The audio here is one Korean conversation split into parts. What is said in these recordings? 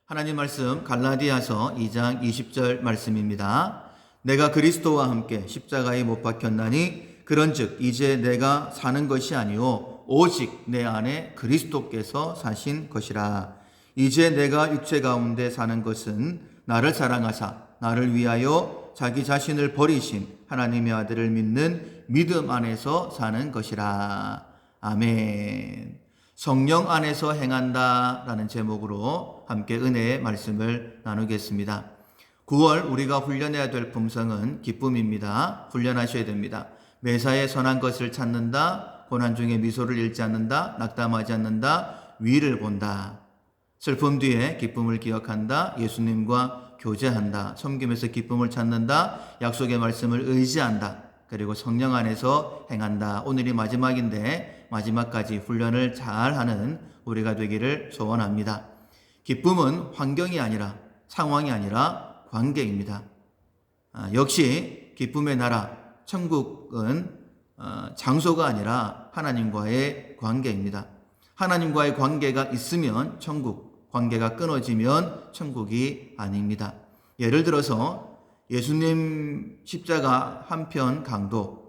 하나님 말씀 갈라디아서 2장 20절 말씀입니다. 내가 그리스도와 함께 십자가에 못 박혔나니 그런즉 이제 내가 사는 것이 아니요 오직 내 안에 그리스도께서 사신 것이라. 이제 내가 육체 가운데 사는 것은 나를 사랑하사 나를 위하여 자기 자신을 버리신 하나님의 아들을 믿는 믿음 안에서 사는 것이라. 아멘. 성령 안에서 행한다 라는 제목으로 함께 은혜의 말씀을 나누겠습니다. 9월 우리가 훈련해야 될 품성은 기쁨입니다. 훈련하셔야 됩니다. 매사에 선한 것을 찾는다. 고난 중에 미소를 잃지 않는다. 낙담하지 않는다. 위를 본다. 슬픔 뒤에 기쁨을 기억한다. 예수님과 교제한다. 섬김에서 기쁨을 찾는다. 약속의 말씀을 의지한다. 그리고 성령 안에서 행한다. 오늘이 마지막인데 마지막까지 훈련을 잘하는 우리가 되기를 소원합니다. 기쁨은 환경이 아니라 상황이 아니라 관계입니다. 역시 기쁨의 나라 천국은 장소가 아니라 하나님과의 관계입니다. 하나님과의 관계가 있으면 천국, 관계가 끊어지면 천국이 아닙니다. 예를 들어서 예수님 십자가 한편 강도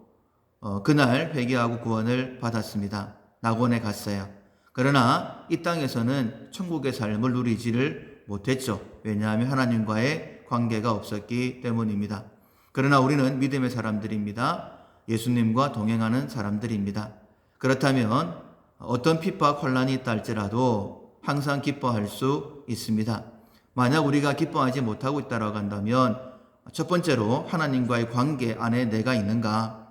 그날 회개하고 구원을 받았습니다. 낙원에 갔어요. 그러나 이 땅에서는 천국의 삶을 누리지를 못했죠. 왜냐하면 하나님과의 관계가 없었기 때문입니다. 그러나 우리는 믿음의 사람들입니다. 예수님과 동행하는 사람들입니다. 그렇다면 어떤 핍박, 혼란이 있다 할지라도 항상 기뻐할 수 있습니다. 만약 우리가 기뻐하지 못하고 있다고 한다면 첫 번째로 하나님과의 관계 안에 내가 있는가?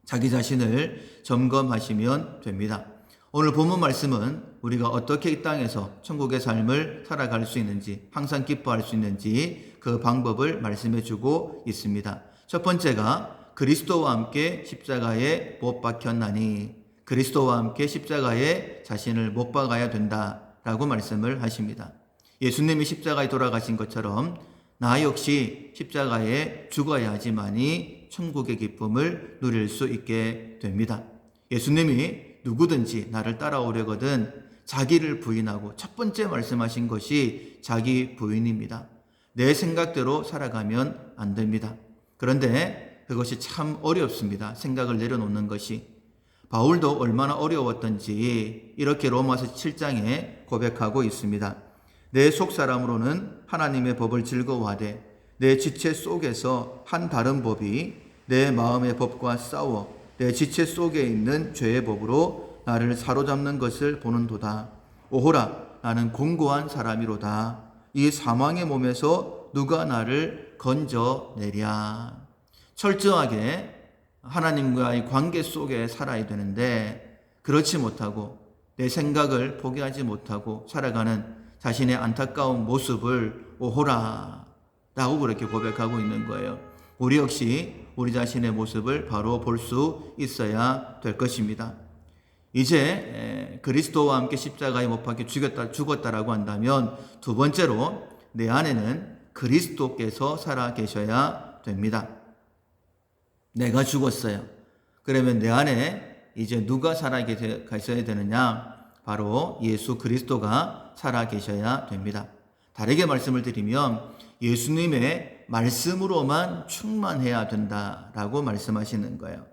자기 자신을 점검하시면 됩니다. 오늘 본문 말씀은 우리가 어떻게 이 땅에서 천국의 삶을 살아갈 수 있는지, 항상 기뻐할 수 있는지 그 방법을 말씀해 주고 있습니다. 첫 번째가 그리스도와 함께 십자가에 못 박혔나니, 그리스도와 함께 십자가에 자신을 못 박아야 된다라고 말씀을 하십니다. 예수님이 십자가에 돌아가신 것처럼 나 역시 십자가에 죽어야 하지만이 천국의 기쁨을 누릴 수 있게 됩니다. 예수님이 누구든지 나를 따라오려거든 자기를 부인하고 첫 번째 말씀하신 것이 자기 부인입니다. 내 생각대로 살아가면 안 됩니다. 그런데 그것이 참 어렵습니다. 생각을 내려놓는 것이. 바울도 얼마나 어려웠던지 이렇게 로마서 7장에 고백하고 있습니다. 내 속사람으로는 하나님의 법을 즐거워하되 내 지체 속에서 한 다른 법이 내 마음의 법과 싸워 내 지체 속에 있는 죄의 법으로 나를 사로잡는 것을 보는도다. 오호라, 나는 공고한 사람이로다. 이 사망의 몸에서 누가 나를 건져내랴. 철저하게 하나님과의 관계 속에 살아야 되는데 그렇지 못하고 내 생각을 포기하지 못하고 살아가는 자신의 안타까운 모습을 오호라 라고 그렇게 고백하고 있는 거예요. 우리 역시 우리 자신의 모습을 바로 볼 수 있어야 될 것입니다. 이제 그리스도와 함께 십자가에 못 박혀 죽었다라고 한다면 두 번째로 내 안에는 그리스도께서 살아 계셔야 됩니다. 내가 죽었어요. 그러면 내 안에 이제 누가 살아 계셔야 되느냐? 바로 예수 그리스도가 살아 계셔야 됩니다. 다르게 말씀을 드리면 예수님의 말씀으로만 충만해야 된다라고 말씀하시는 거예요.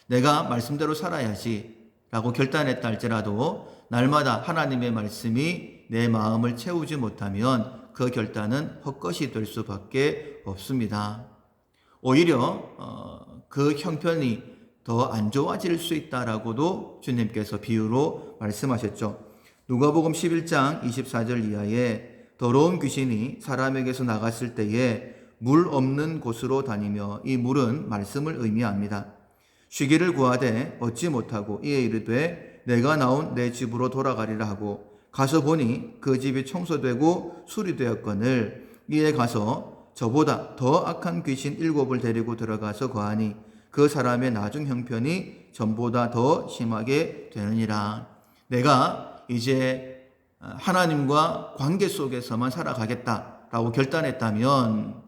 내가 말씀대로 살아야지 라고 결단했다 할지라도 날마다 하나님의 말씀이 내 마음을 채우지 못하면 그 결단은 헛것이 될 수밖에 없습니다. 오히려 그 형편이 더 안 좋아질 수 있다라고도 주님께서 비유로 말씀하셨죠. 누가복음 11장 24절 이하에 더러운 귀신이 사람에게서 나갔을 때에 물 없는 곳으로 다니며 이 물은 말씀을 의미합니다. 쉬기를 구하되 얻지 못하고 이에 이르되 내가 나온 내 집으로 돌아가리라 하고 가서 보니 그 집이 청소되고 수리되었거늘 이에 가서 저보다 더 악한 귀신 7을 데리고 들어가서 거하니 그 사람의 나중 형편이 전보다 더 심하게 되느니라. 내가 이제 하나님과 관계 속에서만 살아가겠다라고 결단했다면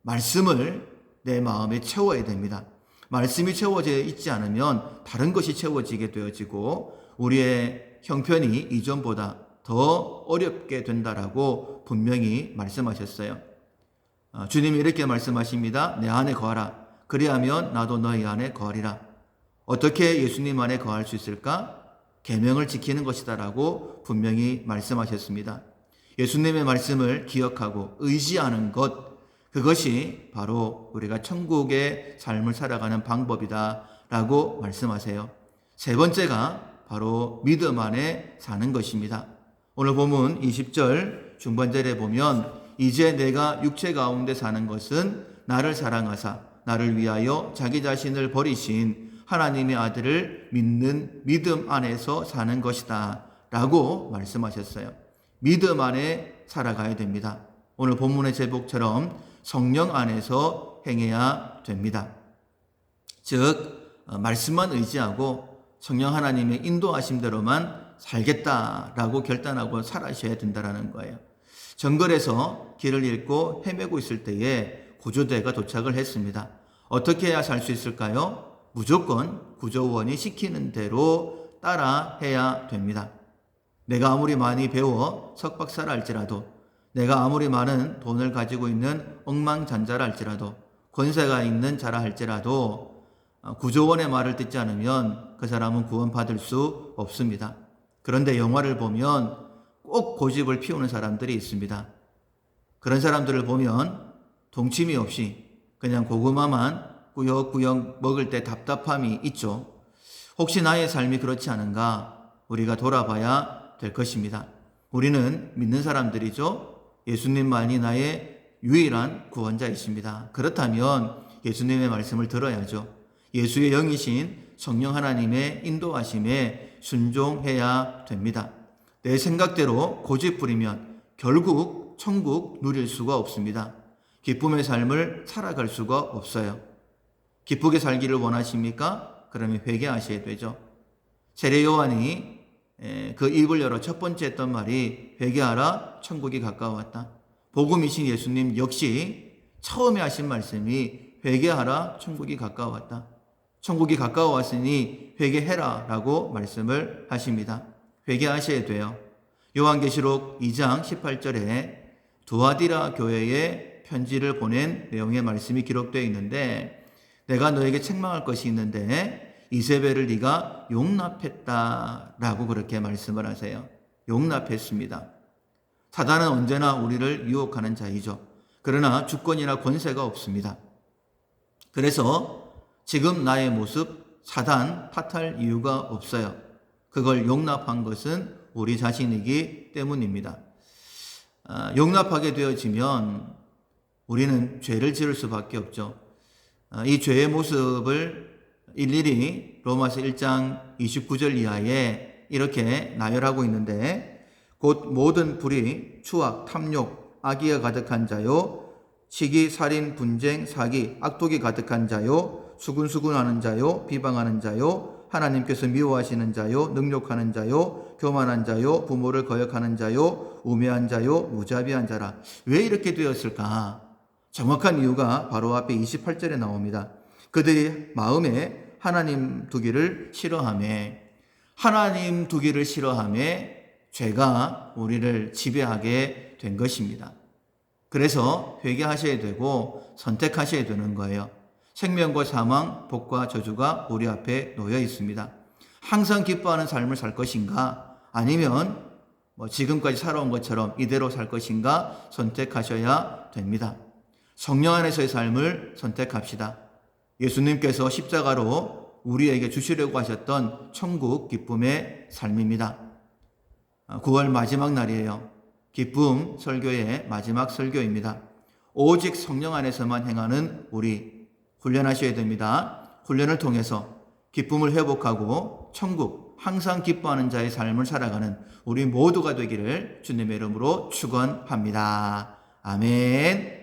말씀을 내 마음에 채워야 됩니다. 말씀이 채워져 있지 않으면 다른 것이 채워지게 되어지고 우리의 형편이 이전보다 더 어렵게 된다라고 분명히 말씀하셨어요. 주님이 이렇게 말씀하십니다. 내 안에 거하라. 그리하면 나도 너희 안에 거하리라. 어떻게 예수님 안에 거할 수 있을까? 계명을 지키는 것이다라고 분명히 말씀하셨습니다. 예수님의 말씀을 기억하고 의지하는 것, 그것이 바로 우리가 천국의 삶을 살아가는 방법이다라고 말씀하세요. 세 번째가 바로 믿음 안에 사는 것입니다. 오늘 본문 20절 중반절에 보면 이제 내가 육체 가운데 사는 것은 나를 사랑하사 나를 위하여 자기 자신을 버리신 하나님의 아들을 믿는 믿음 안에서 사는 것이다 라고 말씀하셨어요. 믿음 안에 살아가야 됩니다. 오늘 본문의 제목처럼 성령 안에서 행해야 됩니다. 즉 말씀만 의지하고 성령 하나님의 인도하심대로만 살겠다라고 결단하고 살아셔야 된다는 거예요. 정글에서 길을 잃고 헤매고 있을 때에 구조대가 도착을 했습니다. 어떻게 해야 살 수 있을까요? 무조건 구조원이 시키는 대로 따라 해야 됩니다. 내가 아무리 많이 배워 석박사라 할지라도, 내가 아무리 많은 돈을 가지고 있는 억만장자라 할지라도, 권세가 있는 자라 할지라도 구조원의 말을 듣지 않으면 그 사람은 구원받을 수 없습니다. 그런데 영화를 보면 꼭 고집을 피우는 사람들이 있습니다. 그런 사람들을 보면 동침이 없이 그냥 고구마만 꾸역꾸역 먹을 때 답답함이 있죠. 혹시 나의 삶이 그렇지 않은가 우리가 돌아봐야 될 것입니다. 우리는 믿는 사람들이죠. 예수님만이 나의 유일한 구원자이십니다. 그렇다면 예수님의 말씀을 들어야죠. 예수의 영이신 성령 하나님의 인도하심에 순종해야 됩니다. 내 생각대로 고집 부리면 결국 천국 누릴 수가 없습니다. 기쁨의 삶을 살아갈 수가 없어요. 기쁘게 살기를 원하십니까? 그러면 회개하셔야 되죠. 세례 요한이 그 입을 열어 첫 번째 했던 말이 회개하라, 천국이 가까웠다. 복음이신 예수님 역시 처음에 하신 말씀이 회개하라, 천국이 가까웠다. 천국이 가까워왔으니 회개해라 라고 말씀을 하십니다. 회개하셔야 돼요. 요한계시록 2장 18절에 두아디라 교회에 편지를 보낸 내용의 말씀이 기록되어 있는데, 내가 너에게 책망할 것이 있는데 이세벨을 네가 용납했다라고 그렇게 말씀을 하세요. 용납했습니다. 사단은 언제나 우리를 유혹하는 자이죠. 그러나 주권이나 권세가 없습니다. 그래서 지금 나의 모습 사단 탓할 이유가 없어요. 그걸 용납한 것은 우리 자신이기 때문입니다. 용납하게 되어지면 우리는 죄를 지을 수밖에 없죠. 이 죄의 모습을 일일이 로마서 1장 29절 이하에 이렇게 나열하고 있는데, 곧 모든 불의, 추악, 탐욕, 악의가 가득한 자요, 시기, 살인, 분쟁, 사기, 악독이 가득한 자요, 수군수군하는 자요, 비방하는 자요, 하나님께서 미워하시는 자요, 능욕하는 자요, 교만한 자요, 부모를 거역하는 자요, 우매한 자요, 무자비한 자라. 왜 이렇게 되었을까? 정확한 이유가 바로 앞에 28절에 나옵니다. 그들이 마음에 하나님 두기를 싫어하매, 하나님 두기를 싫어하매 죄가 우리를 지배하게 된 것입니다. 그래서 회개하셔야 되고 선택하셔야 되는 거예요. 생명과 사망, 복과 저주가 우리 앞에 놓여 있습니다. 항상 기뻐하는 삶을 살 것인가? 아니면 지금까지 살아온 것처럼 이대로 살 것인가? 선택하셔야 됩니다. 성령 안에서의 삶을 선택합시다. 예수님께서 십자가로 우리에게 주시려고 하셨던 천국 기쁨의 삶입니다. 9월 마지막 날이에요. 기쁨 설교의 마지막 설교입니다. 오직 성령 안에서만 행하는 우리 훈련하셔야 됩니다. 훈련을 통해서 기쁨을 회복하고 천국 항상 기뻐하는 자의 삶을 살아가는 우리 모두가 되기를 주님의 이름으로 축원합니다. 아멘.